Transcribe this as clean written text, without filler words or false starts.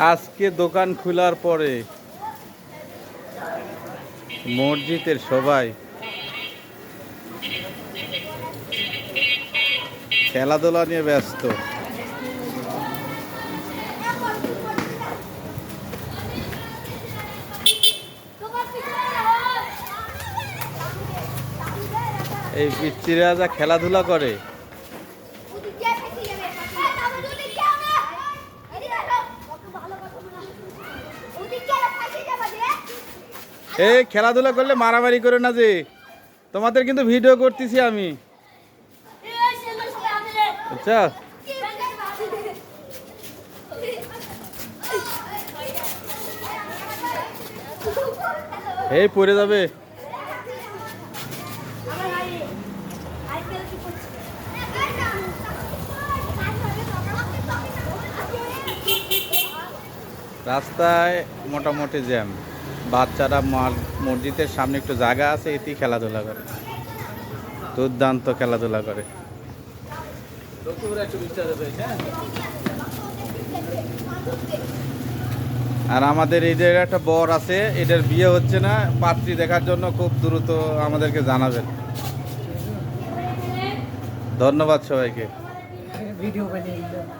আজকে দোকান খোলার পরে মসজিদের সবাই খেলাধুলা নিয়ে ব্যস্ত। এই পিচ্চিরা যা খেলাধুলা করে, এই খেলাধুলা করলে মারামারি করে না যে, তোমাদের কিন্তু ভিডিও করতেছি আমি, আচ্ছা? এই পড়ে যাবে। রাস্তায় মোটামুটি জ্যাম। বাচ্চারা মসজিদের সামনে একটু জায়গা আছে, এতেই খেলাধুলা করে, দুর্দান্ত খেলাধুলা করে। আর আমাদের এদের একটা বর আছে, এদের বিয়ে হচ্ছে না, পাত্রী দেখার জন্য খুব দ্রুত আমাদেরকে জানাবেন। ধন্যবাদ সবাইকে। ভিডিও বানিয়ে